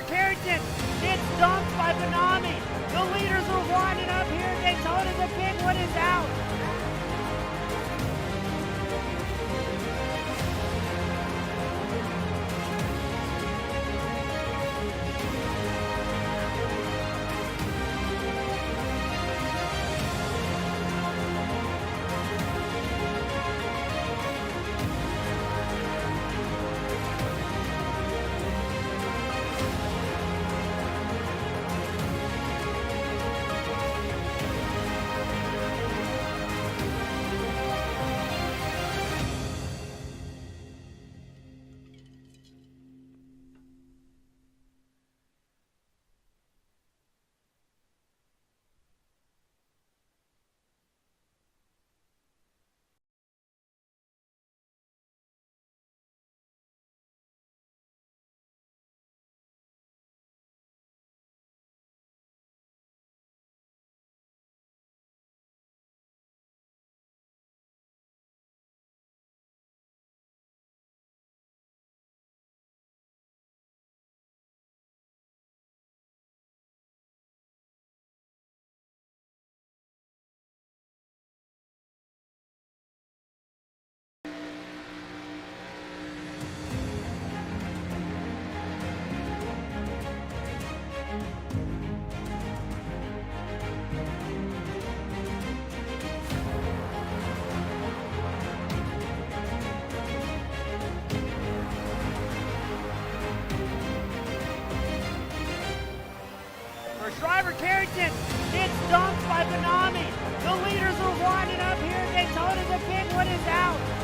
driver Carrington gets dumped by Benami. The leaders are winding up here. Daytona, the big one is out. Driver Carrington gets dumped by Benami. The leaders are winding up here. Daytona, the big one is out.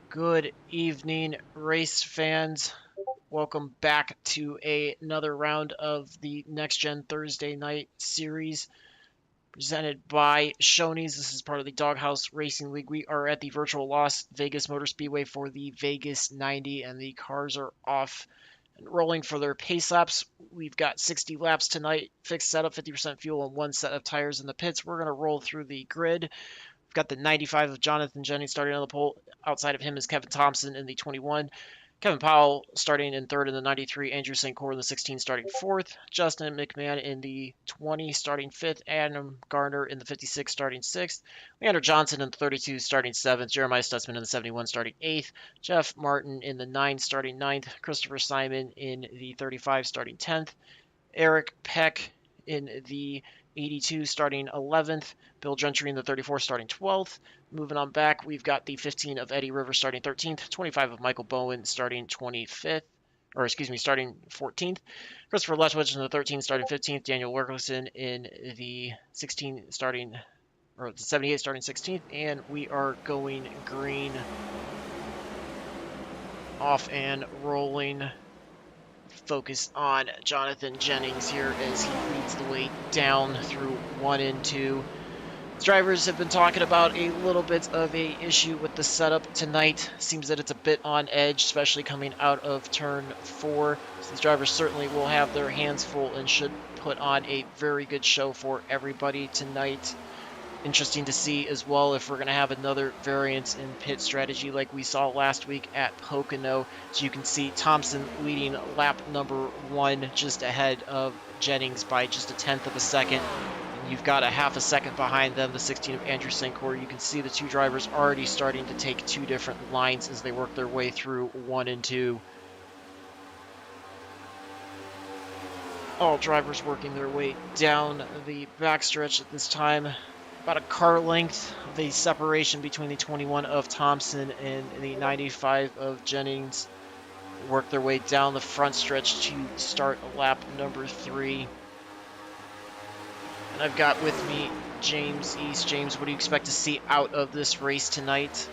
Good evening, race fans. Welcome back to another round of the Next Gen Thursday Night Series presented by Shoney's. This is part of the Doghouse Racing League. We are at the virtual Las Vegas Motor Speedway for the Vegas 90, and the cars are off and rolling for their pace laps. We've got 60 laps tonight, fixed setup, 50% fuel, and one set of tires in the pits. We're going to roll through the grid. We've got the 95 of Jonathan Jennings starting on the pole. Outside of him is Kevin Thompson in the 21. Kevin Powell starting in third in the 93. Andrew St. Cyr in the 16 starting fourth. Justin McMahon in the 20 starting fifth. Adam Garner in the 56 starting sixth. Leander Johnson in the 32 starting seventh. Jeremiah Stutzman in the 71 starting eighth. Jeff Martin in the 9 starting ninth. Christopher Simon in the 35 starting 10th. Eric Peck in the 82 starting 11th. Bill Gentry in the 34 starting 12th. Moving on back, we've got the 15 of Eddie Rivers starting 13th, 25 of Michael Bowen starting 25th, starting 14th. Christopher Letchwich in the 13 starting 15th. Daniel Wilkerson in the 16 starting, or the 78 starting 16th. And we are going green. Off and rolling. Focus on Jonathan Jennings here as he leads the way down through 1 and 2. Drivers have been talking about a little bit of a issue with the setup tonight. Seems that it's a bit on edge, especially coming out of turn 4. So these drivers certainly will have their hands full and should put on a very good show for everybody tonight. Interesting to see as well if we're going to have another variance in pit strategy like we saw last week at Pocono. So you can see Thompson leading lap number 1 just ahead of Jennings by just 1/10 of a second. You've got a half a second behind them, the 16 of Andrew Sancour. You can see the two drivers already starting to take two different lines as they work their way through 1 and 2. All drivers working their way down the backstretch at this time. About a car length of the separation between the 21 of Thompson and the 95 of Jennings. Work their way down the front stretch to start lap number 3. And I've got with me James East. James, what do you expect to see out of this race tonight?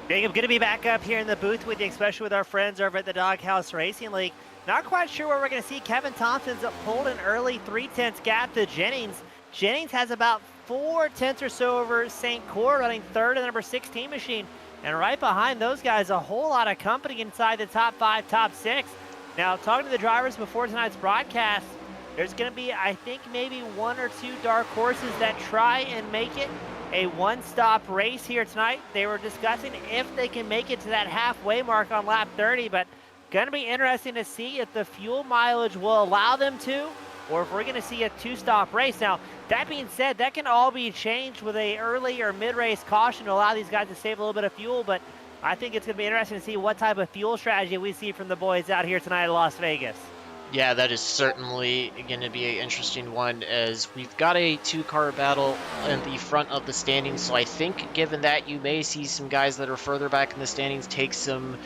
Jacob, good to be back up here in the booth with you, especially with our friends over at the Doghouse Racing League. Not quite sure where we're going to see Kevin Thompson's pulled an early 3/10 gap to Jennings. Jennings has about 4/10 or so over Sancour, running third in the number 16 machine. And right behind those guys, a whole lot of company inside the top 5, top 6. Now, talking to the drivers before tonight's broadcast, there's going to be, I think, maybe 1 or 2 dark horses that try and make it a one-stop race here tonight. They were discussing if they can make it to that halfway mark on lap 30, but going to be interesting to see if the fuel mileage will allow them to, or if we're going to see a 2-stop race. Now, that being said, that can all be changed with a early or mid-race caution to allow these guys to save a little bit of fuel, but I think it's going to be interesting to see what type of fuel strategy we see from the boys out here tonight at Las Vegas. Yeah, that is certainly going to be an interesting one, as we've got a 2-car battle in the front of the standings. So I think given that, you may see some guys that are further back in the standings take some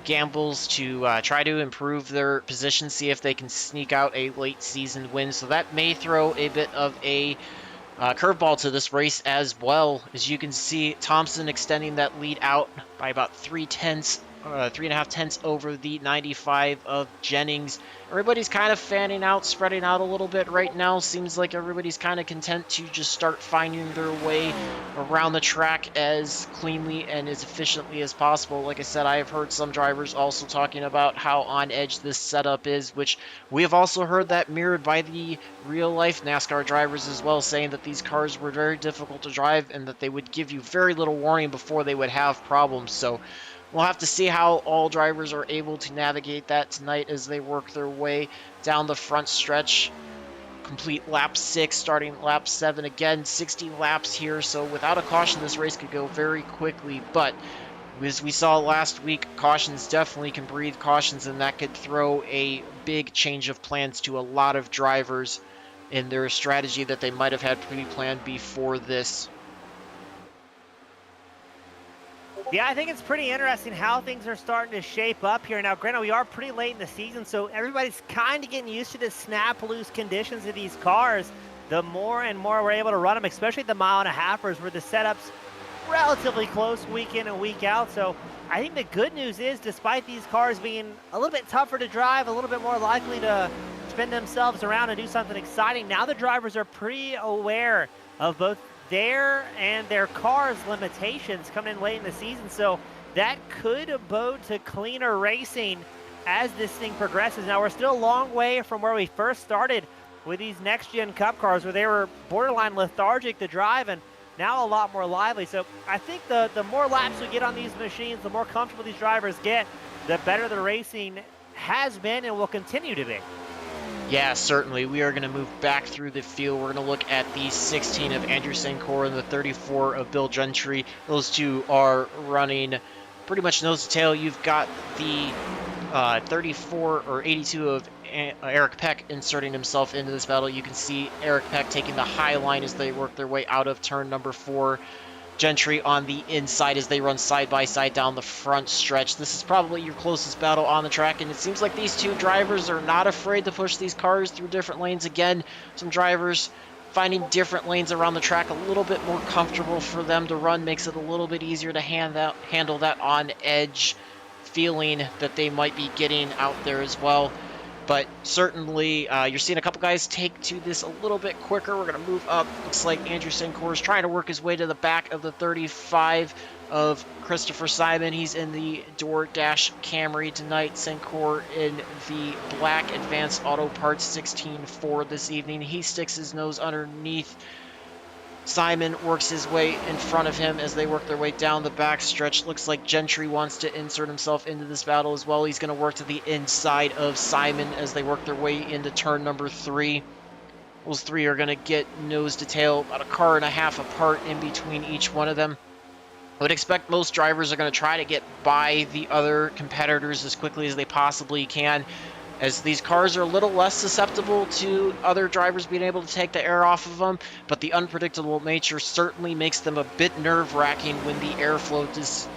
gambles to try to improve their position, see if they can sneak out a late season win. So that may throw a bit of a curveball to this race as well. As you can see, Thompson extending that lead out by about 3.5 tenths over the 95 of Jennings. Everybody's kind of fanning out, spreading out a little bit right now. Seems like everybody's kind of content to just start finding their way around the track as cleanly and as efficiently as possible. Like I said, I have heard some drivers also talking about how on edge this setup is, which we have also heard that mirrored by the real life NASCAR drivers as well, saying that these cars were very difficult to drive and that they would give you very little warning before they would have problems. So we'll have to see how all drivers are able to navigate that tonight as they work their way down the front stretch. Complete lap 6, starting lap 7. Again, 60 laps here, so without a caution, this race could go very quickly. But as we saw last week, cautions definitely can breathe cautions, and that could throw a big change of plans to a lot of drivers in their strategy that they might have had pre-planned before this. Yeah, I think it's pretty interesting how things are starting to shape up here. Now, granted, we are pretty late in the season, so everybody's kind of getting used to the snap-loose conditions of these cars. The more and more we're able to run them, especially the mile-and-a-halfers, where the setup's relatively close week in and week out. So I think the good news is, despite these cars being a little bit tougher to drive, a little bit more likely to spin themselves around and do something exciting, now the drivers are pretty aware of both their and their car's limitations coming in late in the season, so that could bode to cleaner racing as this thing progresses. Now, we're still a long way from where we first started with these next-gen Cup cars, where they were borderline lethargic to drive, and now a lot more lively. So I think the more laps we get on these machines, the more comfortable these drivers get, the better the racing has been and will continue to be. Yeah, certainly. We are going to move back through the field. We're going to look at the 16 of Andrew Sancour and the 34 of Bill Gentry. Those two are running pretty much nose to tail. You've got the 34 or 82 of Eric Peck inserting himself into this battle. You can see Eric Peck taking the high line as they work their way out of turn number 4. Gentry on the inside as they run side by side down the front stretch. This is probably your closest battle on the track, and it seems like these two drivers are not afraid to push these cars through different lanes. Again, some drivers finding different lanes around the track a little bit more comfortable for them to run, makes it a little bit easier to handle that on edge feeling that they might be getting out there as well. But certainly, you're seeing a couple guys take to this a little bit quicker. We're going to move up. Looks like Andrew Sancour is trying to work his way to the back of the 35 of Christopher Simon. He's in the DoorDash Camry tonight. Sancour in the black Advanced Auto Parts 16 this evening. He sticks his nose underneath. Simon works his way in front of him as they work their way down the back stretch. Looks like Gentry wants to insert himself into this battle as well. He's going to work to the inside of Simon as they work their way into turn number 3. Those three are going to get nose to tail, about a car and a half apart in between each one of them. I would expect most drivers are going to try to get by the other competitors as quickly as they possibly can, as these cars are a little less susceptible to other drivers being able to take the air off of them, but the unpredictable nature certainly makes them a bit nerve-wracking when the airflow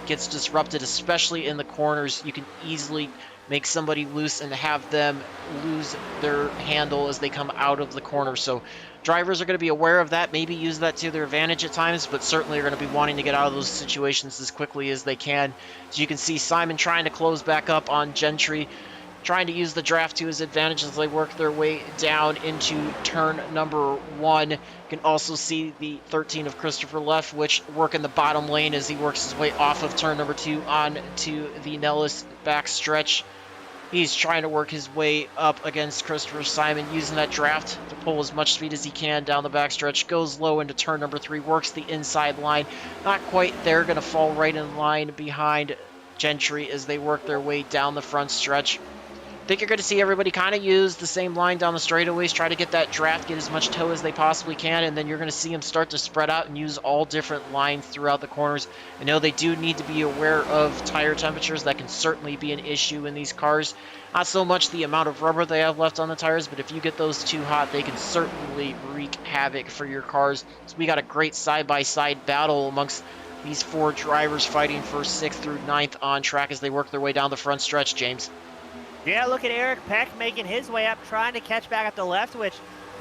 gets disrupted, especially in the corners. You can easily make somebody loose and have them lose their handle as they come out of the corner. So drivers are going to be aware of that, maybe use that to their advantage at times, but certainly are going to be wanting to get out of those situations as quickly as they can. As you can see, Simon trying to close back up on Gentry, trying to use the draft to his advantage as they work their way down into turn number 1. You can also see the 13 of Christopher Leftwich work in the bottom lane as he works his way off of turn number 2 on to the Nellis back stretch. He's trying to work his way up against Christopher Simon, using that draft to pull as much speed as he can down the backstretch. Goes low into turn number 3, works the inside line. Not quite there, going to fall right in line behind Gentry as they work their way down the front stretch. I think you're going to see everybody kind of use the same line down the straightaways, try to get that draft, get as much toe as they possibly can, and then you're going to see them start to spread out and use all different lines throughout the corners. I know they do need to be aware of tire temperatures. That can certainly be an issue in these cars. Not so much the amount of rubber they have left on the tires, but if you get those too hot, they can certainly wreak havoc for your cars. So we got a great side-by-side battle amongst these 4 drivers fighting for 6th through 9th on track as they work their way down the front stretch, James. Yeah, look at Eric Peck making his way up, trying to catch back up to Leftwich.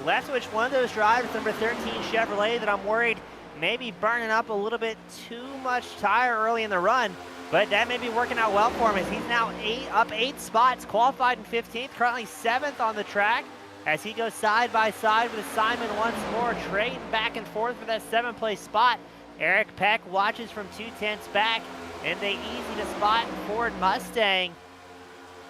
Leftwich, one of those drivers, number 13 Chevrolet, that I'm worried maybe burning up a little bit too much tire early in the run, but that may be working out well for him as he's now up 8 spots, qualified in 15th, currently 7th on the track as he goes side by side with Simon once more, trading back and forth for that 7th place spot. Eric Peck watches from 2/10 back in the easy to spot Ford Mustang.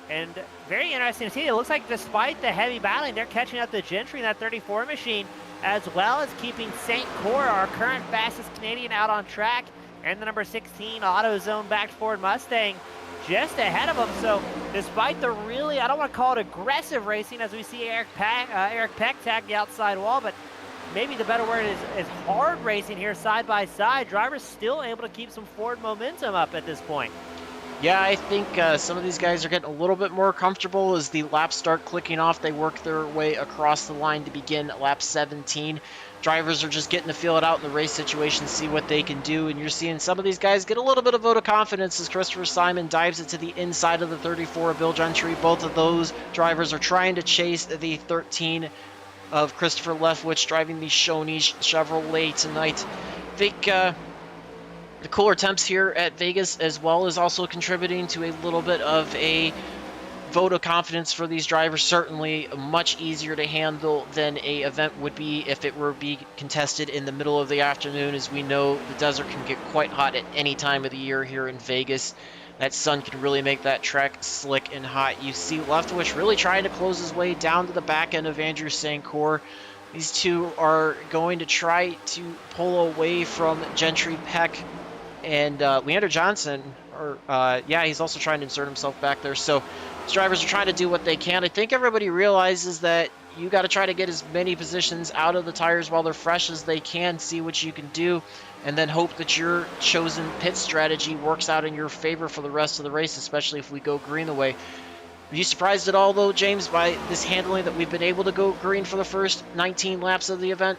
And very interesting to see. It looks like despite the heavy battling, they're catching up to Gentry in that 34 machine, as well as keeping St. Cor, our current fastest Canadian, out on track, and the number 16 AutoZone backed Ford Mustang just ahead of them. So despite the really, I don't want to call it aggressive racing, as we see Eric Peck tag the outside wall, but maybe the better word is hard racing here side by side. Drivers still able to keep some Ford momentum up at this point. Yeah, I think some of these guys are getting a little bit more comfortable as the laps start clicking off. They work their way across the line to begin lap 17. Drivers are just getting to feel it out in the race situation, see what they can do, and you're seeing some of these guys get a little bit of vote of confidence as Christopher Simon dives it to the inside of the 34 of Bill Gentry. Both of those drivers are trying to chase the 13 of Christopher Leftwich, driving the Shawnee Chevrolet tonight. I think the cooler temps here at Vegas as well is also contributing to a little bit of a vote of confidence for these drivers. Certainly much easier to handle than a event would be if it were be contested in the middle of the afternoon. As we know, the desert can get quite hot at any time of the year here in Vegas. That sun can really make that track slick and hot. You see Leftwich really trying to close his way down to the back end of Andrew Sancour. These two are going to try to pull away from Gentry, Peck, and Leander Johnson, he's also trying to insert himself back there. So these drivers are trying to do what they can. I think everybody realizes that you got to try to get as many positions out of the tires while they're fresh as they can, see what you can do, and then hope that your chosen pit strategy works out in your favor for the rest of the race, especially if we go green the way. Are you surprised at all, though, James, by this handling that we've been able to go green for the first 19 laps of the event?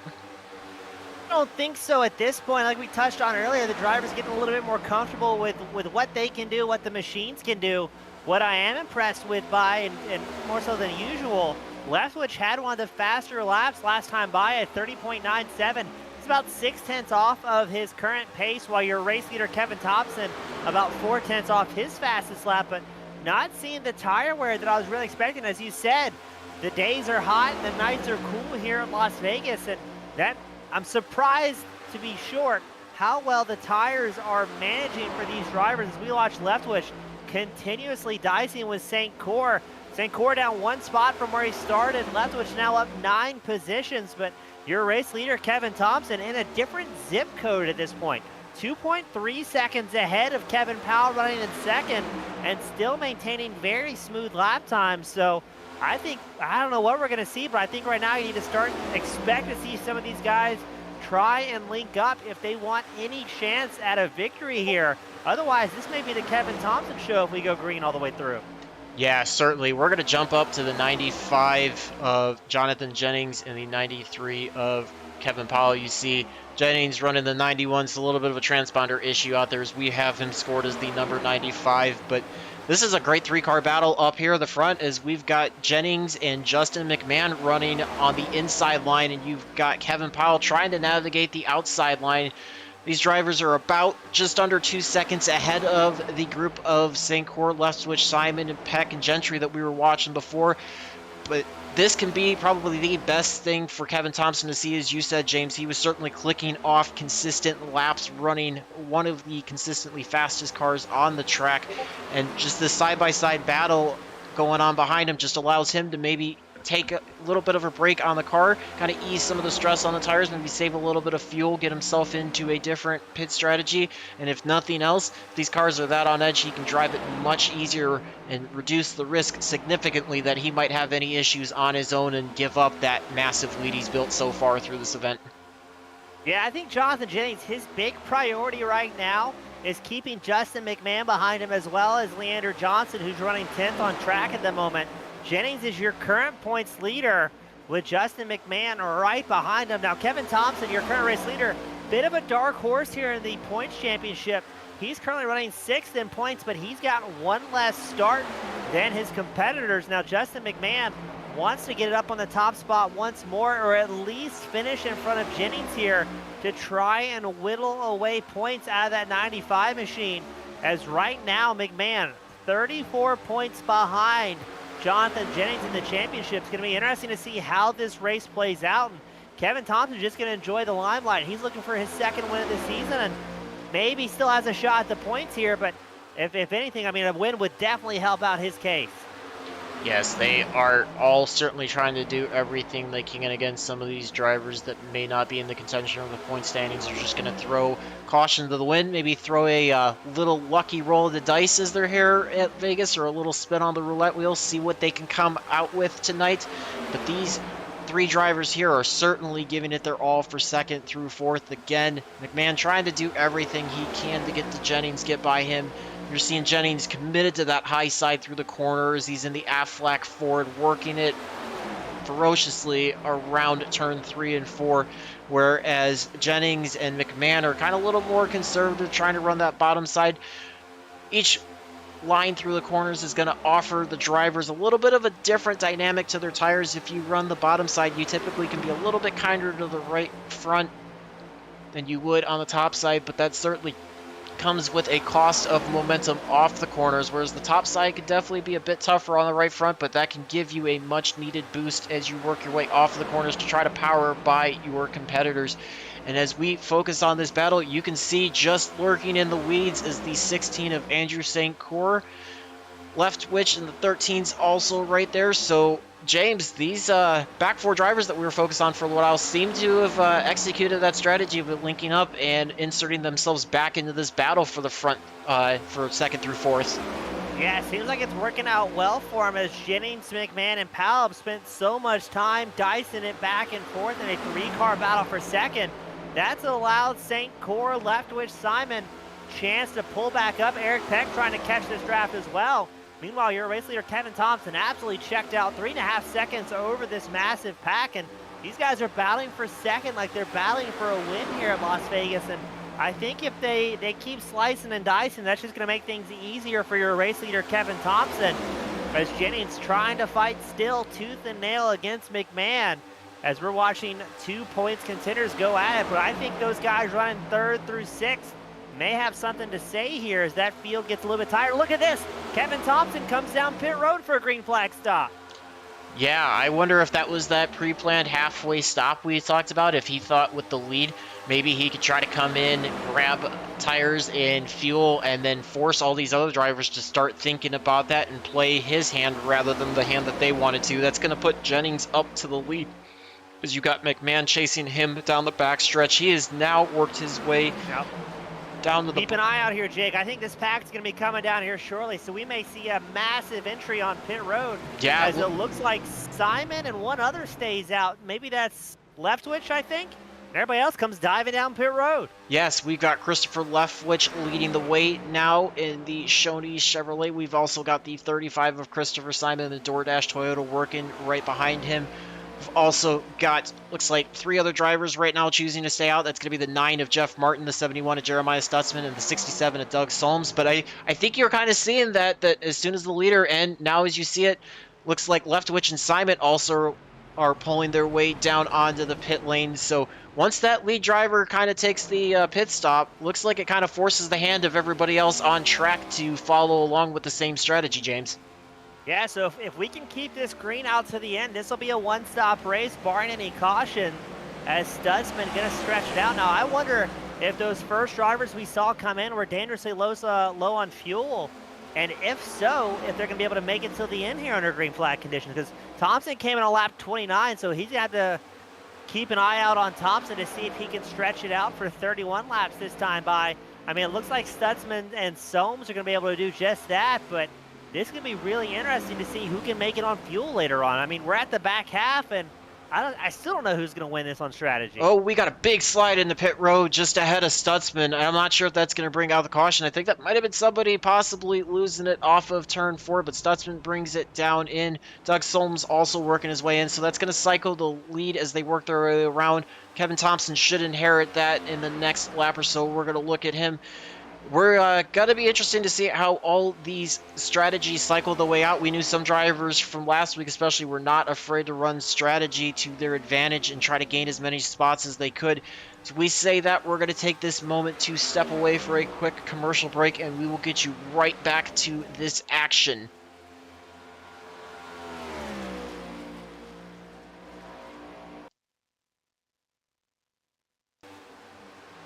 I don't think so at this point. Like we touched on earlier, the drivers getting a little bit more comfortable with what they can do, what the machines can do. What I am impressed with and more so than usual, Leftwich had one of the faster laps last time by at 30.97. It's about 0.6 off of his current pace, while your race leader Kevin Thompson about 0.4 off his fastest lap. But not seeing the tire wear that I was really expecting. As you said, the days are hot and the nights are cool here in Las Vegas, and that I'm surprised, to be short, how well the tires are managing for these drivers as we watch Leftwich continuously dicing with St. Cyr. St. Cyr down 1 spot from where he started. Leftwich now up 9 positions, but your race leader, Kevin Thompson, in a different zip code at this point. 2.3 seconds ahead of Kevin Powell running in second and still maintaining very smooth lap times. So I don't know what we're going to see, but I think right now you need to expect to see some of these guys try and link up if they want any chance at a victory here. Otherwise, this may be the Kevin Thompson show if we go green all the way through. Yeah, certainly. We're going to jump up to the 95 of Jonathan Jennings and the 93 of Kevin Powell. You see Jennings running the 91. It's a little bit of a transponder issue out there as we have him scored as the number 95. But this is a great 3-car battle up here at the front as we've got Jennings and Justin McMahon running on the inside line, and you've got Kevin Powell trying to navigate the outside line. These drivers are about just under 2 seconds ahead of the group of St. Cyr, Leftwich, Simon, and Peck and Gentry that we were watching before. But this can be probably the best thing for Kevin Thompson to see. As you said, James, he was certainly clicking off consistent laps, running one of the consistently fastest cars on the track. And just this side-by-side battle going on behind him just allows him to maybe take a little bit of a break on the car, kind of ease some of the stress on the tires, maybe save a little bit of fuel, get himself into a different pit strategy. And if nothing else, if these cars are that on edge, he can drive it much easier and reduce the risk significantly that he might have any issues on his own and give up that massive lead he's built so far through this event. Yeah, I think Jonathan Jennings, his big priority right now is keeping Justin McMahon behind him, as well as Leander Johnson, who's running 10th on track at the moment. Jennings is your current points leader with Justin McMahon right behind him. Now, Kevin Thompson, your current race leader, bit of a dark horse here in the points championship. He's currently running 6th in points, but he's got 1 less start than his competitors. Now, Justin McMahon wants to get it up on the top spot once more, or at least finish in front of Jennings here to try and whittle away points out of that 95 machine. As right now, McMahon, 34 points behind Jonathan Jennings in the championship. It's going to be interesting to see how this race plays out. And Kevin Thompson's just going to enjoy the limelight. He's looking for his 2nd win of the season and maybe still has a shot at the points here, but if anything, I mean, a win would definitely help out his case. Yes, they are all certainly trying to do everything they can against some of these drivers that may not be in the contention of the point standings. They're just going to throw caution to the wind, maybe throw a little lucky roll of the dice as they're here at Vegas, or a little spin on the roulette wheel, see what they can come out with tonight. But these 3 drivers here are certainly giving it their all for 2nd through 4th. Again, McMahon trying to do everything he can to get to Jennings, get by him. You're seeing Jennings committed to that high side through the corners. He's in the Aflac Ford, working it ferociously around turn 3 and 4, whereas Jennings and McMahon are kind of a little more conservative, trying to run that bottom side. Each line through the corners is going to offer the drivers a little bit of a different dynamic to their tires. If you run the bottom side, you typically can be a little bit kinder to the right front than you would on the top side, but that certainly comes with a cost of momentum off the corners, whereas the top side could definitely be a bit tougher on the right front, but that can give you a much needed boost as you work your way off the corners to try to power by your competitors. And as we focus on this battle, you can see just lurking in the weeds is the 16 of Andrew St. Cyr. Leftwich and the 13's also right there. So James, these back 4 drivers that we were focused on for a while seem to have executed that strategy of linking up and inserting themselves back into this battle for the front for 2nd through 4th. Yeah, it seems like it's working out well for him as Jennings, McMahon, and Powell have spent so much time dicing it back and forth in a 3-car battle for 2nd. That's allowed St. Cyr, Leftwich, Simon chance to pull back up. Eric Peck trying to catch this draft as well. Meanwhile, your race leader, Kevin Thompson, absolutely checked out 3.5 seconds over this massive pack. And these guys are battling for 2nd like they're battling for a win here at Las Vegas. And I think if they keep slicing and dicing, that's just going to make things easier for your race leader, Kevin Thompson. As Jennings trying to fight still tooth and nail against McMahon, as we're watching 2 points contenders go at it. But I think those guys running 3rd through 6th may have something to say here as that field gets a little bit tired. Look at this. Kevin Thompson comes down pit road for a green flag stop. Yeah, I wonder if that was that pre-planned halfway stop we talked about. If he thought with the lead, maybe he could try to come in, grab tires and fuel, and then force all these other drivers to start thinking about that and play his hand rather than the hand that they wanted to. That's going to put Jennings up to the lead, as you got McMahon chasing him down the backstretch. He has now worked his way down to the... Keep an eye out here, Jake. I think this pack's going to be coming down here shortly, so we may see a massive entry on pit road. Yeah. As it looks like Simon and one other stays out. Maybe that's Leftwich, I think. And everybody else comes diving down pit road. Yes, we've got Christopher Leftwich leading the way now in the Shoney's Chevrolet. We've also got the 35 of Christopher Simon and the DoorDash Toyota working right behind him. We've also got, looks like, 3 other drivers right now choosing to stay out. That's going to be the 9 of Jeff Martin, the 71 of Jeremiah Stutzman, and the 67 of Doug Solms. But I think you're kind of seeing that as soon as the leader, and now as you see it, looks like Leftwich and Simon also are pulling their way down onto the pit lane. So once that lead driver kind of takes the pit stop, looks like it kind of forces the hand of everybody else on track to follow along with the same strategy, James. Yeah, so if we can keep this green out to the end, this will be a one-stop race, barring any caution, as Stutzman going to stretch it out. Now, I wonder if those first drivers we saw come in were dangerously low on fuel, and if so, if they're going to be able to make it till the end here under green flag conditions, because Thompson came in on lap 29, so he's going to have to keep an eye out on Thompson to see if he can stretch it out for 31 laps this time by. I mean, it looks like Stutzman and Solms are going to be able to do just that, but this is going to be really interesting to see who can make it on fuel later on. I mean, we're at the back half, and I still don't know who's going to win this on strategy. Oh, we got a big slide in the pit road just ahead of Stutzman. I'm not sure if that's going to bring out the caution. I think that might have been somebody possibly losing it off of turn 4, but Stutzman brings it down in. Doug Solms also working his way in, so that's going to cycle the lead as they work their way around. Kevin Thompson should inherit that in the next lap or so. We're going to look at him. We're going to be interesting to see how all these strategies cycle the way out. We knew some drivers from last week especially were not afraid to run strategy to their advantage and try to gain as many spots as they could. So we say that we're going to take this moment to step away for a quick commercial break, and we will get you right back to this action.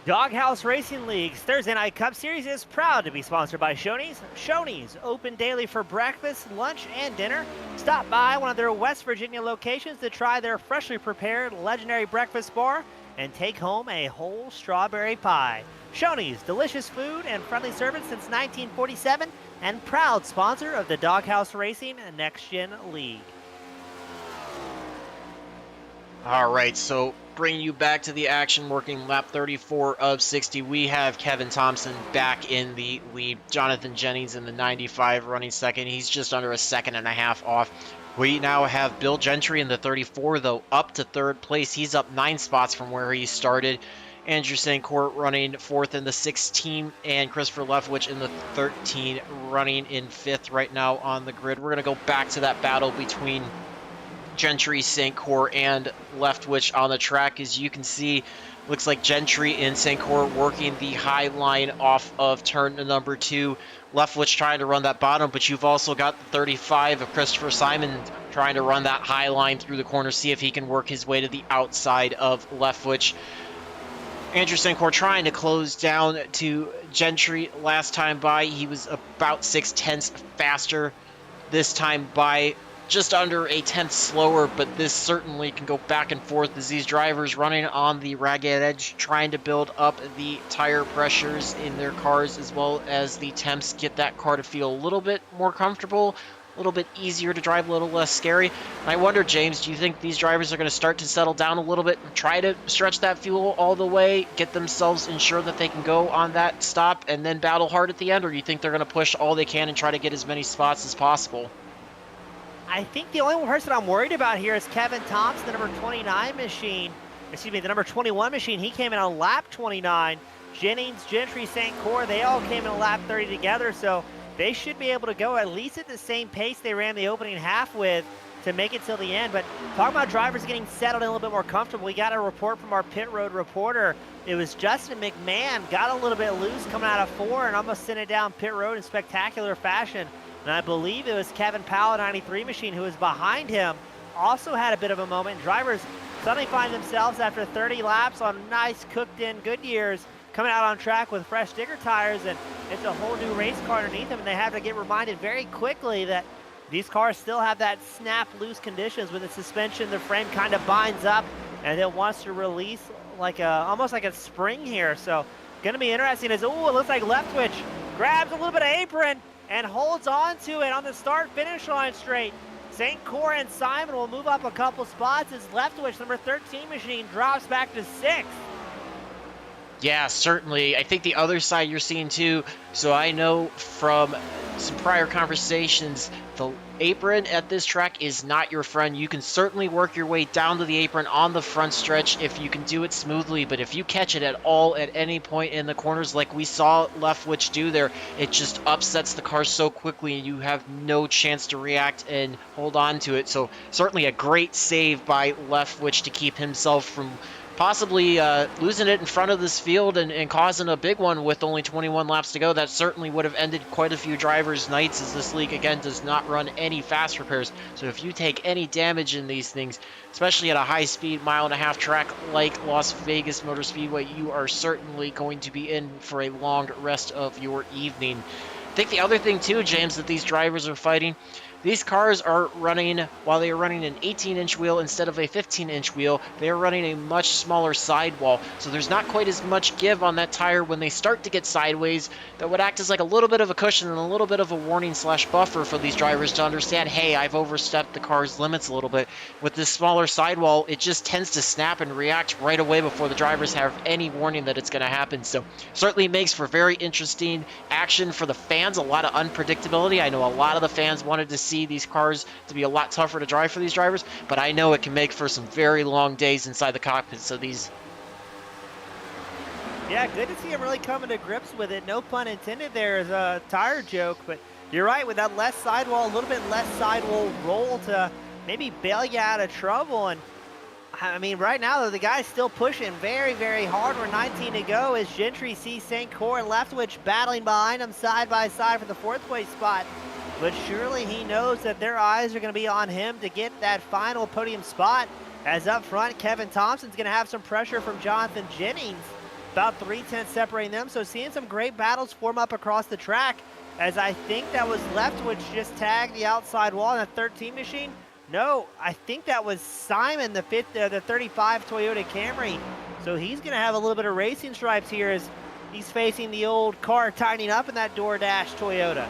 Doghouse Racing League's Thursday Night Cup Series is proud to be sponsored by Shoney's. Shoney's, open daily for breakfast, lunch, and dinner. Stop by one of their West Virginia locations to try their freshly prepared legendary breakfast bar and take home a whole strawberry pie. Shoney's, delicious food and friendly service since 1947 and proud sponsor of the Doghouse Racing Next Gen League. All right, so bringing you back to the action, working lap 34 of 60, we have Kevin Thompson back in the lead. Jonathan Jennings in the 95 running second. He's just under a second and a half off. We now have Bill Gentry in the 34, though, up to third place. He's up 9 spots from where he started. Andrew St. Court running fourth in the 16, and Christopher Leftwich in the 13, running in fifth right now on the grid. We're going to go back to that battle between Gentry, St. Court, and Leftwich on the track. As you can see, looks like Gentry and St. Court working the high line off of turn number 2. Leftwich trying to run that bottom, but you've also got the 35 of Christopher Simon trying to run that high line through the corner, see if he can work his way to the outside of Leftwich. Andrew St. Court trying to close down to Gentry last time by. He was about 6/10 faster this time by. Just under a tenth slower, but this certainly can go back and forth as these drivers running on the ragged edge, trying to build up the tire pressures in their cars, as well as the temps get that car to feel a little bit more comfortable, a little bit easier to drive, a little less scary. And I wonder, James, do you think these drivers are going to start to settle down a little bit and try to stretch that fuel all the way, get themselves ensured that they can go on that stop and then battle hard at the end, or do you think they're going to push all they can and try to get as many spots as possible? I think the only person I'm worried about here is Kevin Thompson, the number 29 machine. Excuse me, the number 21 machine. He came in on lap 29. Jennings, Gentry, St. Court, they all came in lap 30 together, so they should be able to go at least at the same pace they ran the opening half with to make it till the end. But talking about drivers getting settled in a little bit more comfortable, we got a report from our pit road reporter it was Justin McMahon got a little bit loose coming out of 4 and almost sent it down pit road in spectacular fashion. And I believe it was Kevin Powell, 93 Machine, who was behind him, also had a bit of a moment. Drivers suddenly find themselves after 30 laps on nice cooked-in Goodyears coming out on track with fresh sticker tires, and it's a whole new race car underneath them, and they have to get reminded very quickly that these cars still have that snap loose conditions. With the suspension, the frame kind of binds up and it wants to release like almost like a spring here. So gonna be interesting as, oh, it looks like Leftwich grabs a little bit of apron and holds on to it on the start finish line straight. St. Cor and Simon will move up a couple spots as Leftwich, number 13 Machine, drops back to 6th. Yeah, certainly. I think the other side you're seeing too, so I know from some prior conversations, the apron at this track is not your friend. You can certainly work your way down to the apron on the front stretch if you can do it smoothly, but if you catch it at all at any point in the corners like we saw Leftwich do there, it just upsets the car so quickly and you have no chance to react and hold on to it. So certainly a great save by Leftwich to keep himself from possibly losing it in front of this field and causing a big one with only 21 laps to go. That certainly would have ended quite a few drivers' nights, as this league, again, does not run any fast repairs. So if you take any damage in these things, especially at a high-speed mile-and-a-half track like Las Vegas Motor Speedway, you are certainly going to be in for a long rest of your evening. I think the other thing, too, James, that these drivers are fighting, these cars are running, while they are running an 18-inch wheel instead of a 15-inch wheel, they are running a much smaller sidewall. So there's not quite as much give on that tire when they start to get sideways. That would act as like a little bit of a cushion and a little bit of a warning slash buffer for these drivers to understand, hey, I've overstepped the car's limits a little bit. With this smaller sidewall, it just tends to snap and react right away before the drivers have any warning that it's going to happen. So certainly makes for very interesting action for the fans, a lot of unpredictability. I know a lot of the fans wanted to see these cars to be a lot tougher to drive for these drivers, but I know it can make for some very long days inside the cockpit. So these, yeah, good to see him really coming to grips with it. No pun intended there as a tire joke, but you're right, with that less sidewall, a little bit less sidewall roll to maybe bail you out of trouble. And I mean, right now, though, the guy's still pushing very, very hard. We're 19 to go as Gentry sees St. Cor and Leftwich battling behind him side by side for the 4th place spot. But surely he knows that their eyes are going to be on him to get that final podium spot. As up front, Kevin Thompson's going to have some pressure from Jonathan Jennings. About 3/10 separating them. So seeing some great battles form up across the track. As I think that was Leftwich just tagged the outside wall in a 13 Machine. No, I think that was Simon, the 35 Toyota Camry. So he's going to have a little bit of racing stripes here as he's facing the old car tightening up in that DoorDash Toyota.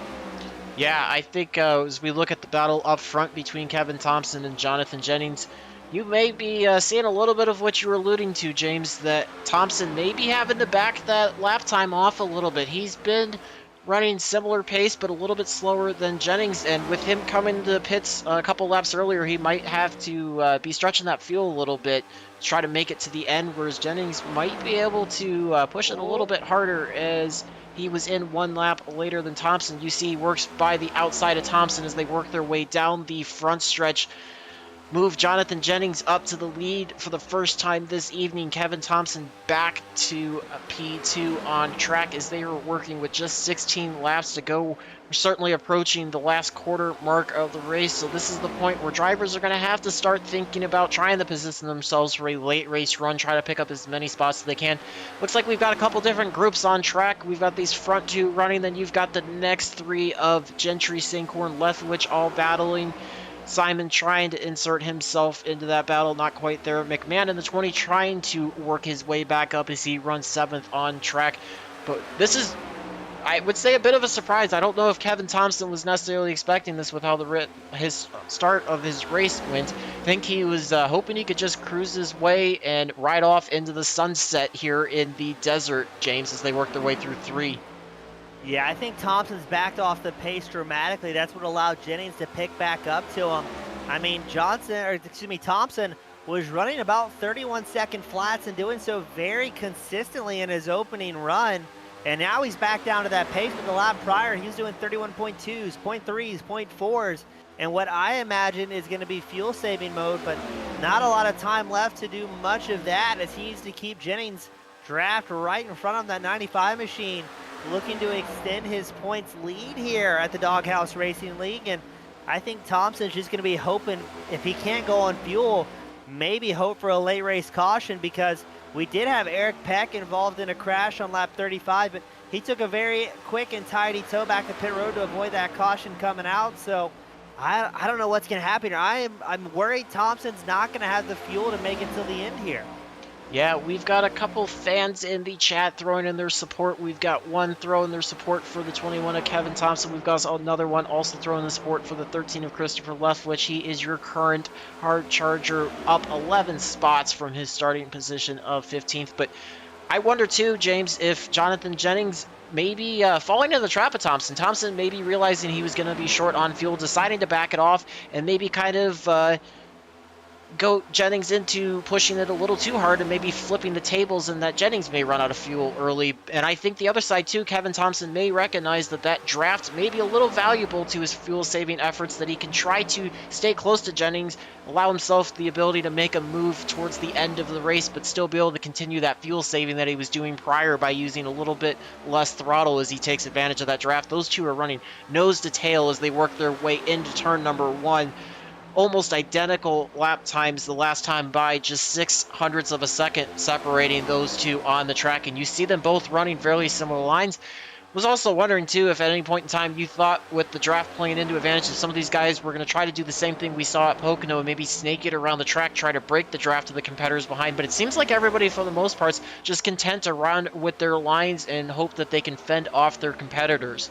yeah, I think as we look at the battle up front between Kevin Thompson and Jonathan Jennings, you may be seeing a little bit of what you were alluding to, James, that Thompson may be having to back that lap time off a little bit. He's been running similar pace, but a little bit slower than Jennings, and with him coming to the pits a couple laps earlier, he might have to be stretching that fuel a little bit to try to make it to the end, whereas Jennings might be able to push it a little bit harder as he was in 1 lap later than Thompson. You see he works by the outside of Thompson as they work their way down the front stretch. Move Jonathan Jennings up to the lead for the first time this evening. Kevin Thompson back to P2 on track as they are working with just 16 laps to go. We're certainly approaching the last quarter mark of the race, so this is the point where drivers are going to have to start thinking about trying to position themselves for a late race run, try to pick up as many spots as they can. Looks like we've got a couple different groups on track. We've got these front 2 running, then you've got the next 3 of Gentry, St. Cor, and Leftwich all battling. Simon trying to insert himself into that battle, not quite there. McMahon in the 20 trying to work his way back up as he runs 7th on track. But this is, I would say, a bit of a surprise. I don't know if Kevin Thompson was necessarily expecting this with how his start of his race went. I think he was hoping he could just cruise his way and ride off into the sunset here in the desert, James, as they work their way through 3. Yeah, I think Thompson's backed off the pace dramatically. That's what allowed Jennings to pick back up to him. I mean, Thompson was running about 31-second flats and doing so very consistently in his opening run. And now he's back down to that pace. With the lap prior, he was doing 31.2s, 0.3s, 0.4s, and what I imagine is going to be fuel-saving mode, but not a lot of time left to do much of that as he needs to keep Jennings draft right in front of that 95 machine, looking to extend his points lead here at the Doghouse Racing League. And I think Thompson's just going to be hoping, if he can't go on fuel, maybe hope for a late race caution, because we did have Eric Peck involved in a crash on lap 35, but he took a very quick and tidy tow back to pit road to avoid that caution coming out. So I don't know what's going to happen here. I'm worried Thompson's not going to have the fuel to make it till the end here. Yeah, we've got a couple fans in the chat throwing in their support. We've got one throwing their support for the 21 of Kevin Thompson. We've got another one also throwing the support for the 13 of Christopher Leftwich. He is your current hard charger, up 11 spots from his starting position of 15th. But I wonder too, James, if Jonathan Jennings maybe falling into the trap of Thompson. Thompson maybe realizing he was going to be short on fuel, deciding to back it off, and maybe kind of go Jennings into pushing it a little too hard and maybe flipping the tables, and that Jennings may run out of fuel early. And I think the other side too, Kevin Thompson may recognize that that draft may be a little valuable to his fuel saving efforts, that he can try to stay close to Jennings, allow himself the ability to make a move towards the end of the race, but still be able to continue that fuel saving that he was doing prior by using a little bit less throttle as he takes advantage of that draft. Those two are running nose to tail as they work their way into turn number 1. Almost identical lap times the last time by, just 0.06 of a second separating those two on the track, and you see them both running fairly similar lines. Was also wondering too if at any point in time you thought, with the draft playing into advantage, that some of these guys were going to try to do the same thing we saw at Pocono and maybe snake it around the track, try to break the draft of the competitors behind. But it seems like everybody, for the most part, is just content to run with their lines and hope that they can fend off their competitors.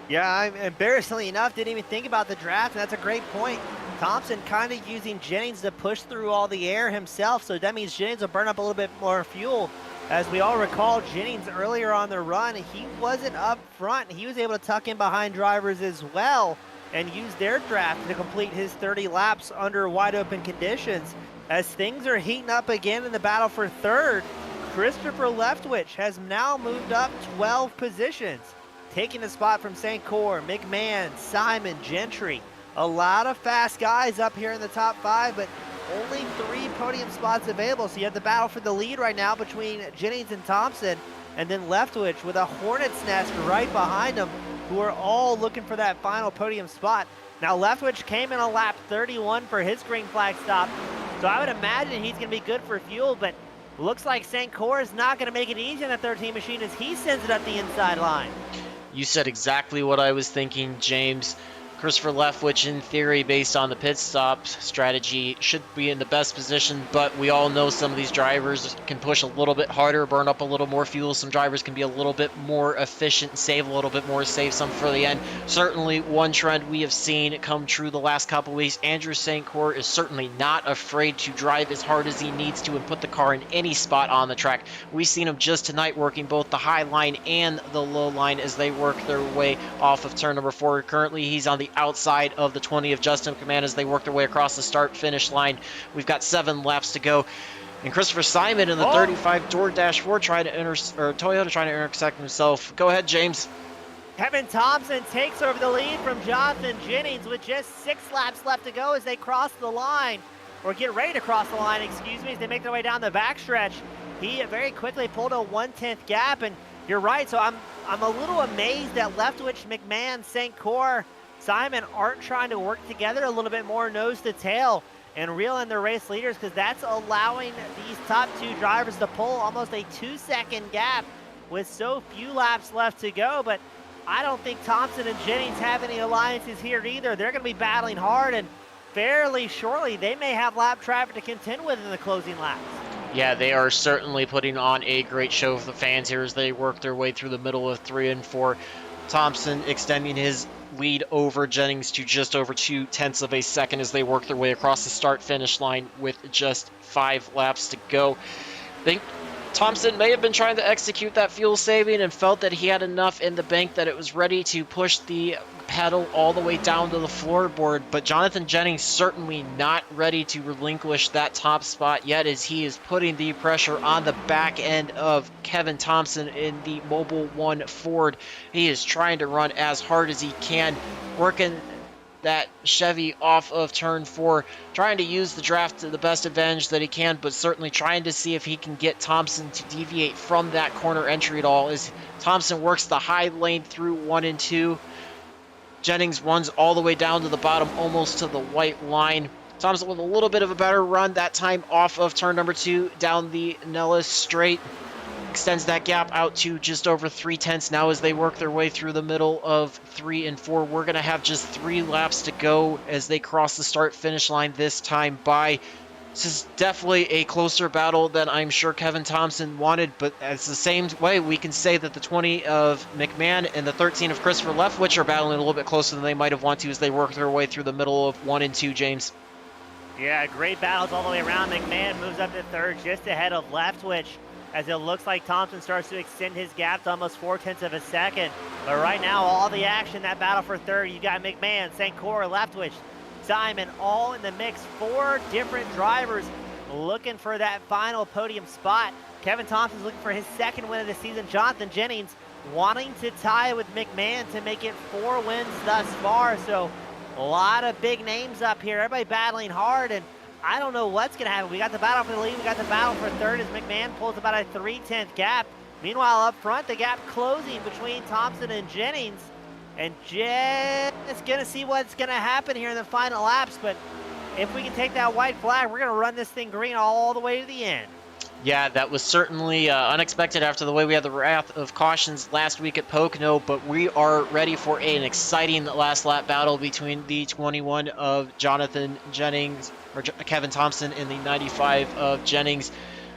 Yeah, I embarrassingly enough didn't even think about the draft, and that's a great point. Thompson kind of using Jennings to push through all the air himself, so that means Jennings will burn up a little bit more fuel. As we all recall, Jennings earlier on the run, he wasn't up front. He was able to tuck in behind drivers as well and use their draft to complete his 30 laps under wide open conditions. As things are heating up again in the battle for third, Christopher Leftwich has now moved up 12 positions, taking a spot from St. Cyr, McMahon, Simon, Gentry. A lot of fast guys up here in the top 5, but only 3 podium spots available. So you have the battle for the lead right now between Jennings and Thompson, and then Leftwich with a hornet's nest right behind them, who are all looking for that final podium spot. Now Leftwich came in on lap 31 for his green flag stop, so I would imagine he's going to be good for fuel, but looks like St. Cyr is not going to make it easy on the 13 machine as he sends it up the inside line. You said exactly what I was thinking, James. Christopher Leftwich, in theory, based on the pit stop strategy, should be in the best position, but we all know some of these drivers can push a little bit harder, burn up a little more fuel. Some drivers can be a little bit more efficient and save a little bit more, save some for the end. Certainly one trend we have seen come true the last couple of weeks. Andrew St. Cyr is certainly not afraid to drive as hard as he needs to and put the car in any spot on the track. We've seen him just tonight working both the high line and the low line as they work their way off of turn number 4. Currently, he's on the outside of the 20 of Justin McMahon as they work their way across the start-finish line. We've got 7 laps to go. And Christopher Simon in the 35 DoorDash 4 Toyota trying to intersect himself. Go ahead, James. Kevin Thompson takes over the lead from Jonathan Jennings with just 6 laps left to go as they cross the line, or get ready to cross the line, excuse me, as they make their way down the backstretch. He very quickly pulled a 1/10 gap, and you're right, so I'm a little amazed that Leftwich, McMahon, St. Cyr, Simon aren't trying to work together a little bit more nose to tail and reel in their race leaders, because that's allowing these top 2 drivers to pull almost a 2-second gap with so few laps left to go. But I don't think Thompson and Jennings have any alliances here either. They're going to be battling hard, and fairly shortly they may have lap traffic to contend with in the closing laps. Yeah, they are certainly putting on a great show for the fans here as they work their way through the middle of 3 and 4. Thompson extending his lead over Jennings to just over 0.2 of a second as they work their way across the start-finish line with just 5 laps to go. I think Thompson may have been trying to execute that fuel saving and felt that he had enough in the bank that it was ready to push the pedal all the way down to the floorboard, but Jonathan Jennings certainly not ready to relinquish that top spot yet, as he is putting the pressure on the back end of Kevin Thompson in the Mobil 1 Ford. He is trying to run as hard as he can, working that Chevy off of turn 4, trying to use the draft to the best advantage that he can, but certainly trying to see if he can get Thompson to deviate from that corner entry at all, as Thompson works the high lane through 1 and 2. Jennings runs all the way down to the bottom, almost to the white line. Thompson with a little bit of a better run, that time off of turn number 2, down the Nellis straight. Extends that gap out to just over 3/10 now as they work their way through the middle of 3 and 4. We're going to have just 3 laps to go as they cross the start-finish line this time by. This is definitely a closer battle than I'm sure Kevin Thompson wanted, but it's the same way we can say that the 20 of McMahon and the 13 of Christopher Leftwich are battling a little bit closer than they might have wanted to as they work their way through the middle of 1 and 2, James. Yeah, great battles all the way around. McMahon moves up to third just ahead of Leftwich, as it looks like Thompson starts to extend his gap to almost 0.4 of a second. But right now, all the action, that battle for third, you got McMahon, St. Cora, Leftwich, Simon, all in the mix. 4 different drivers looking for that final podium spot. Kevin Thompson's looking for his 2nd win of the season. Jonathan Jennings wanting to tie with McMahon to make it 4 wins thus far. So a lot of big names up here. Everybody battling hard, and I don't know what's going to happen. We got the battle for the lead. We got the battle for third as McMahon pulls about a 3/10 gap. Meanwhile, up front, the gap closing between Thompson and Jennings. And just going to see what's going to happen here in the final laps. But if we can take that white flag, we're going to run this thing green all the way to the end. Yeah, that was certainly unexpected after the way we had the wrath of cautions last week at Pocono, but we are ready for an exciting last lap battle between the 21 of Jonathan Jennings, or Kevin Thompson, and the 95 of Jennings.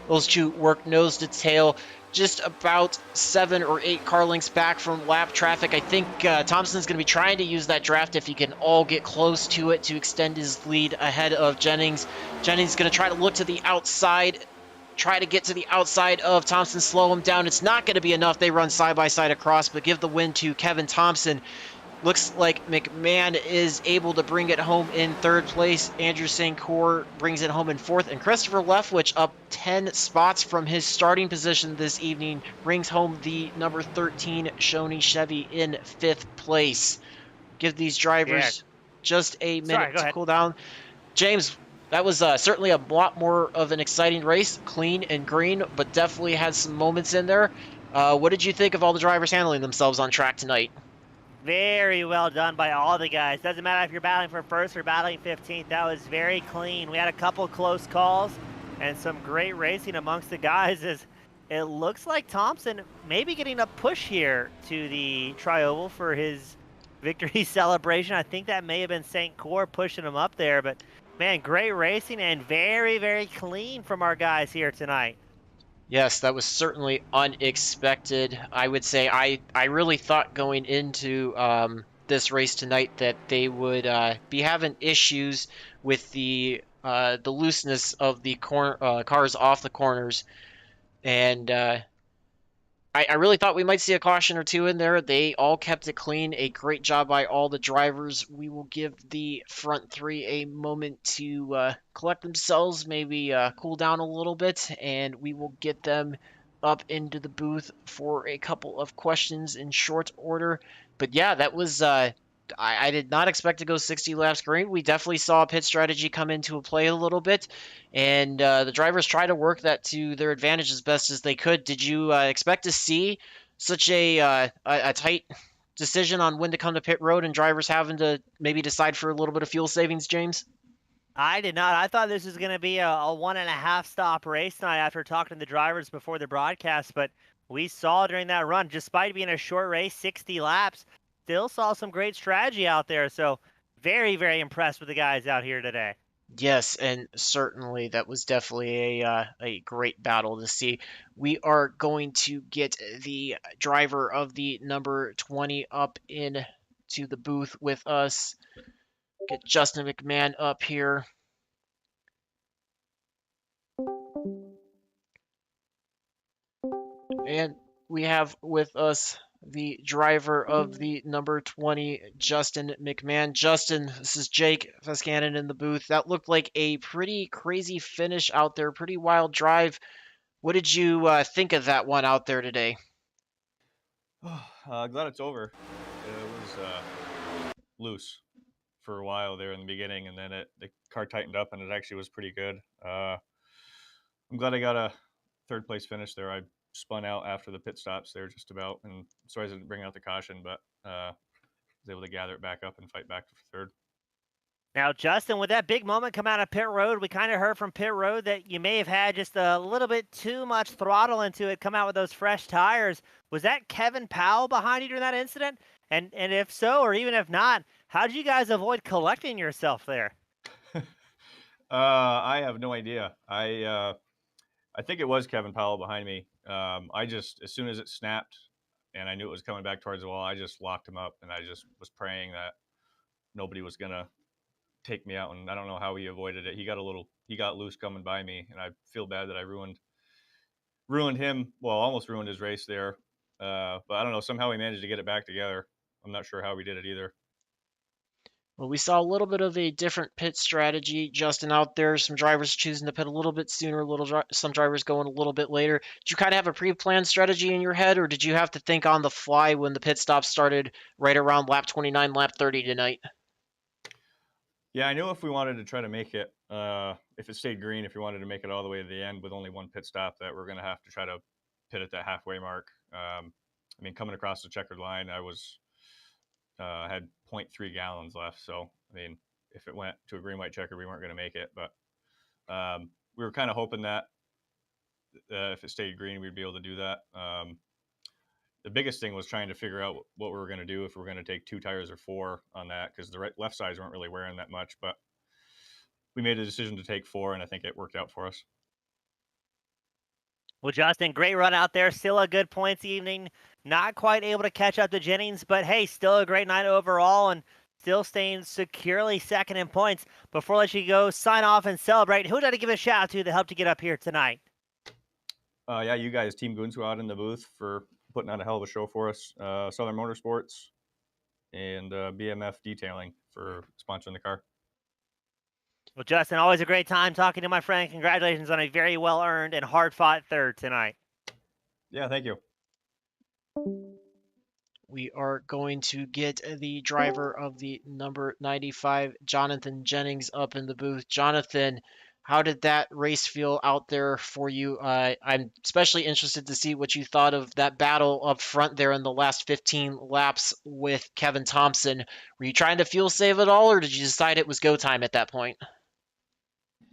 Those two work nose to tail, just about 7 or 8 car lengths back from lap traffic. I think Thompson's going to be trying to use that draft if he can all get close to it to extend his lead ahead of Jennings. Jennings is going to try to look to the outside, try to get to the outside of Thompson, slow him down. It's not going to be enough. They run side by side across, but give the win to Kevin Thompson. Looks like McMahon is able to bring it home in 3rd place. Andrew St. Cor brings it home in 4th. And Christopher Leftwich, up 10 spots from his starting position this evening, brings home the number 13 Shoney Chevy in 5th place. Give these drivers just a minute to cool down. James, that was certainly a lot more of an exciting race, clean and green, but definitely had some moments in there. What did you think of all the drivers handling themselves on track tonight? Very well done by all the guys. Doesn't matter if you're battling for 1st or battling 15th. That was very clean. We had a couple close calls and some great racing amongst the guys, as it looks like Thompson maybe getting a push here to the Tri-Oval for his victory celebration. I think that may have been St. Cor pushing him up there, but man, great racing and very, very clean from our guys here tonight. Yes, that was certainly unexpected. I would say I really thought going into this race tonight that they would be having issues with the looseness of the cars off the corners, and I really thought we might see a caution or 2 in there. They all kept it clean. A great job by all the drivers. We will give the front 3 a moment to collect themselves, maybe cool down a little bit, and we will get them up into the booth for a couple of questions in short order. But yeah, that was I did not expect to go 60 laps green. We definitely saw pit strategy come into play a little bit, and the drivers try to work that to their advantage as best as they could. Did you expect to see such a tight decision on when to come to pit road and drivers having to maybe decide for a little bit of fuel savings, James? I did not. I thought this was going to be a 1.5 stop race tonight after talking to the drivers before the broadcast, but we saw during that run, despite being a short race, 60 laps, still saw some great strategy out there. So very, very impressed with the guys out here today. Yes, and certainly that was definitely a great battle to see. We are going to get the driver of the number 20 up in to the booth with us. Get Justin McMahon up here. And we have with us the driver of the number 20, Justin McMahon. Justin, this is Jake Fescannon in the booth. That looked like a pretty crazy finish out there, pretty wild drive. What did you think of that one out there today? Glad it's over. It was loose, for a while there in the beginning, and then the car tightened up, and it actually was pretty good. I'm glad I got a third place finish there. I spun out after the pit stops there just about, and sorry I didn't bring out the caution, but was able to gather it back up and fight back for third. Now, Justin, with that big moment come out of pit road, we kind of heard from pit road that you may have had just a little bit too much throttle into it, come out with those fresh tires. Was that Kevin Powell behind you during that incident? And if so, or even if not, how did you guys avoid collecting yourself there? I have no idea. I think it was Kevin Powell behind me. I just, as soon as it snapped and I knew it was coming back towards the wall, I just locked him up, and I just was praying that nobody was going to take me out. And I don't know how he avoided it. He got loose coming by me, and I feel bad that I ruined him. Well, almost ruined his race there. But I don't know. Somehow he managed to get it back together. I'm not sure how he did it either. Well, we saw a little bit of a different pit strategy, Justin, out there. Some drivers choosing to pit a little bit sooner, some drivers going a little bit later. Did you kind of have a pre-planned strategy in your head, or did you have to think on the fly when the pit stop started right around lap 29, lap 30 tonight? Yeah, I knew if we wanted to try to make it, if it stayed green, if we wanted to make it all the way to the end with only one pit stop, that we're going to have to try to pit at that halfway mark. I mean, coming across the checkered line, I had 0.3 gallons left. So, I mean, if it went to a green-white checker, we weren't going to make it. But we were kind of hoping that if it stayed green, we'd be able to do that. The biggest thing was trying to figure out what we were going to do, if we were going to take 2 tires or 4 on that, because the left sides weren't really wearing that much. But we made a decision to take 4, and I think it worked out for us. Well, Justin, great run out there. Still a good points evening. Not quite able to catch up to Jennings, but hey, still a great night overall, and still staying securely second in points. Before I let you go, sign off and celebrate, who would I to give a shout out to that helped you get up here tonight? Yeah, you guys, Team Goon Squad in the booth for putting on a hell of a show for us. Southern Motorsports and BMF Detailing for sponsoring the car. Well, Justin, always a great time talking to my friend. Congratulations on a very well-earned and hard-fought third tonight. Yeah, thank you. We are going to get the driver of the number 95, Jonathan Jennings, up in the booth. Jonathan, how did that race feel out there for you? I'm especially interested to see what you thought of that battle up front there in the last 15 laps with Kevin Thompson. Were you trying to fuel save it all, or did you decide it was go time at that point?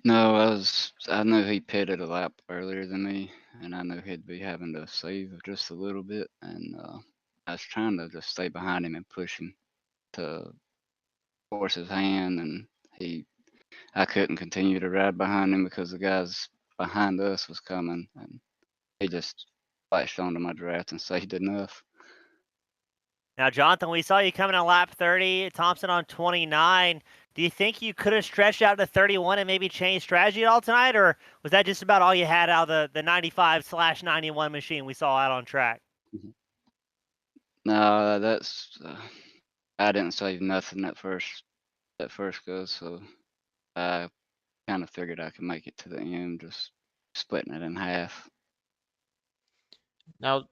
No, I knew he pitted a lap earlier than me, and I knew he'd be having to save just a little bit, and I was trying to just stay behind him and push him to force his hand, and I couldn't continue to ride behind him because the guys behind us was coming, and he just flashed onto my draft and saved enough. Now, Jonathan, we saw you coming on lap 30, Thompson on 29. Do you think you could have stretched out to 31 and maybe changed strategy at all tonight, or was that just about all you had out of the 95/91 machine we saw out on track? No, that's I didn't save nothing that first go, so I kind of figured I could make it to the end, just splitting it in half. Now,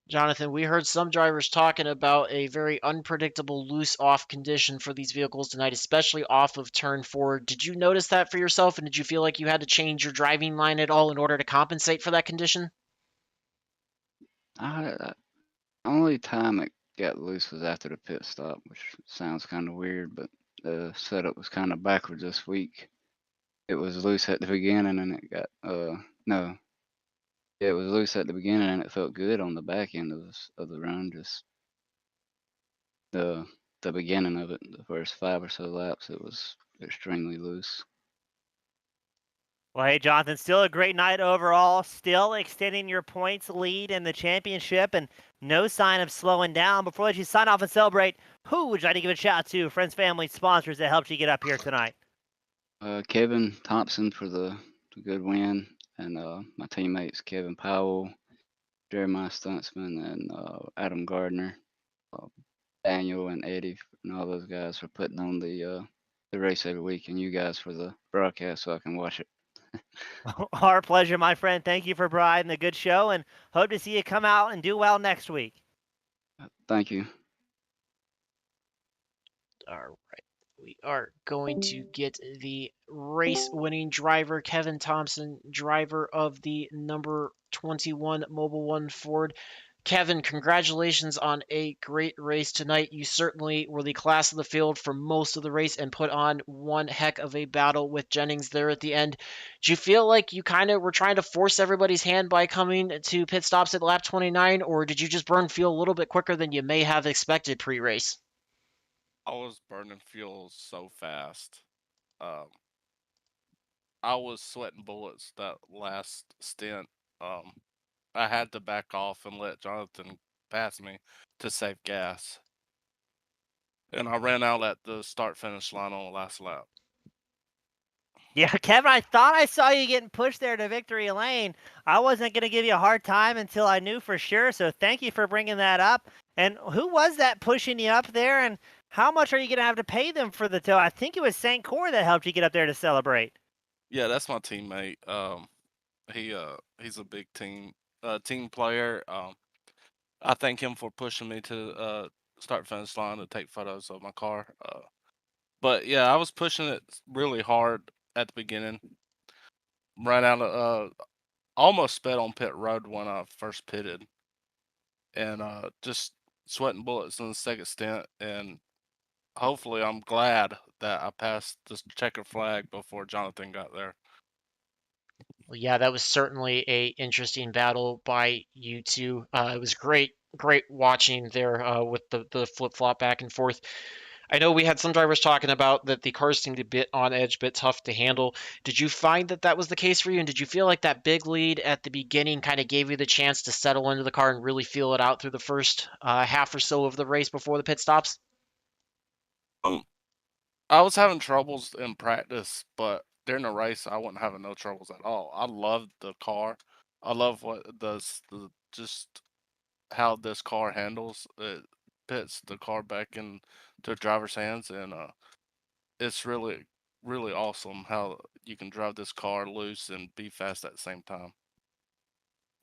Jonathan, we heard some drivers talking about a very unpredictable loose-off condition for these vehicles tonight, especially off of turn 4. Did you notice that for yourself, and did you feel like you had to change your driving line at all in order to compensate for that condition? Only time it got loose was after the pit stop, which sounds kind of weird, but the setup was kind of backwards this week. It was loose at the beginning, and it got no. Yeah, it was loose at the beginning, and it felt good on the back end of the run. Just the beginning of it, the first 5 or so laps, it was extremely loose. Well, hey, Jonathan, still a great night overall. Still extending your points lead in the championship, and no sign of slowing down. Before I let you sign off and celebrate, who would you like to give a shout out to? Friends, family, sponsors that helped you get up here tonight. Kevin Thompson for the good win, and my teammates Kevin Powell, Jeremiah Stuntsman, and Adam Gardner, Daniel and Eddie, and all those guys for putting on the race every week, and you guys for the broadcast so I can watch it. Our pleasure, my friend. Thank you for providing a good show, and hope to see you come out and do well next week. Thank you. All right. We are going to get the race-winning driver, Kevin Thompson, driver of the number 21 Mobil 1 Ford. Kevin, congratulations on a great race tonight. You certainly were the class of the field for most of the race and put on one heck of a battle with Jennings there at the end. Do you feel like you kind of were trying to force everybody's hand by coming to pit stops at lap 29, or did you just burn fuel a little bit quicker than you may have expected pre-race? I was burning fuel so fast. Um, I was sweating bullets that last stint. I had to back off and let Jonathan pass me to save gas. And I ran out at the start finish line on the last lap. Yeah, Kevin, I thought I saw you getting pushed there to victory lane. I wasn't going to give you a hard time until I knew for sure, so thank you for bringing that up. And who was that pushing you up there, and how much are you going to have to pay them for the tow? I think it was St. Core that helped you get up there to celebrate. Yeah, that's my teammate. He's a big team player. I thank him for pushing me to start finish line to take photos of my car. But yeah, I was pushing it really hard at the beginning. Ran out of almost sped on pit road when I first pitted, and just sweating bullets in the second stint. And hopefully, I'm glad that I passed this checker flag before Jonathan got there. Well, yeah, that was certainly a interesting battle by you two. It was great watching there with the flip-flop back and forth. I know we had some drivers talking about that the cars seemed a bit on edge, bit tough to handle. Did you find that that was the case for you? And did you feel like that big lead at the beginning kind of gave you the chance to settle into the car and really feel it out through the first half or so of the race before the pit stops? I was having troubles in practice, but during the race, I wasn't having no troubles at all. I loved the car. I love what it does, just how this car handles. It puts the car back into the driver's hands, and it's really, really awesome how you can drive this car loose and be fast at the same time.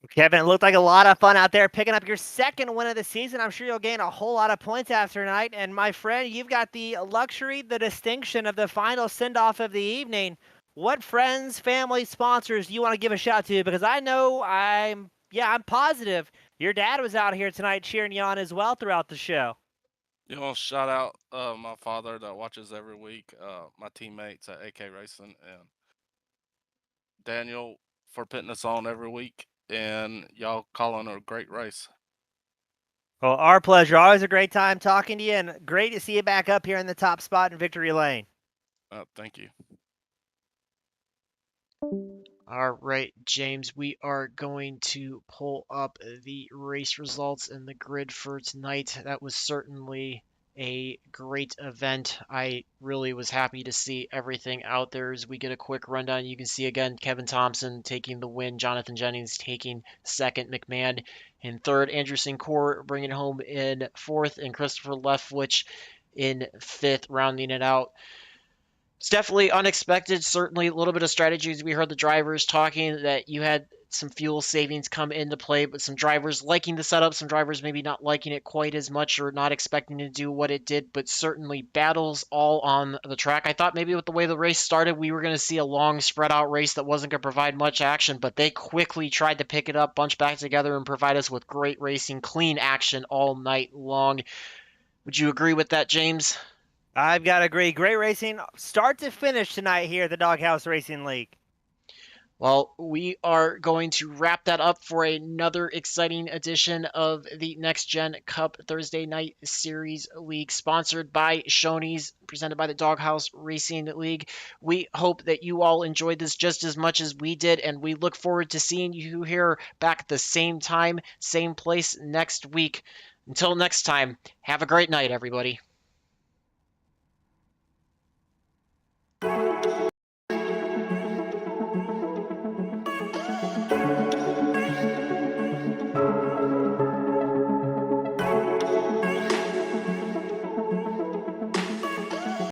Kevin, it looked like a lot of fun out there picking up your second win of the season. I'm sure you'll gain a whole lot of points after tonight. And my friend, you've got the luxury, the distinction of the final send-off of the evening. What friends, family, sponsors do you want to give a shout to? Because I know I'm positive your dad was out here tonight cheering you on as well throughout the show. You know, shout out my father that watches every week, my teammates at AK Racing, and Daniel for putting us on every week, and y'all calling a great race. Well, our pleasure. Always a great time talking to you, and great to see you back up here in the top spot in victory lane. Thank you. All right, James, we are going to pull up the race results and the grid for tonight. That was certainly a great event. I really was happy to see everything out there. As we get a quick rundown, you can see again Kevin Thompson taking the win, Jonathan Jennings taking second, McMahon in third, Andrew Sincor bringing it home in fourth, and Christopher Leftwich in fifth, rounding it out. It's definitely unexpected. Certainly a little bit of strategies. We heard the drivers talking that you had some fuel savings come into play, but some drivers liking the setup, some drivers maybe not liking it quite as much or not expecting to do what it did, but certainly battles all on the track. I thought maybe with the way the race started, we were going to see a long spread out race that wasn't going to provide much action, but they quickly tried to pick it up, bunch back together, and provide us with great racing, clean action all night long. Would you agree with that, James? I've got to agree. Great racing, start to finish tonight here at the Doghouse Racing League. Well, we are going to wrap that up for another exciting edition of the Next Gen Cup Thursday Night Series League, sponsored by Shoney's, presented by the Doghouse Racing League. We hope that you all enjoyed this just as much as we did, and we look forward to seeing you here back at the same time, same place next week. Until next time, have a great night, everybody.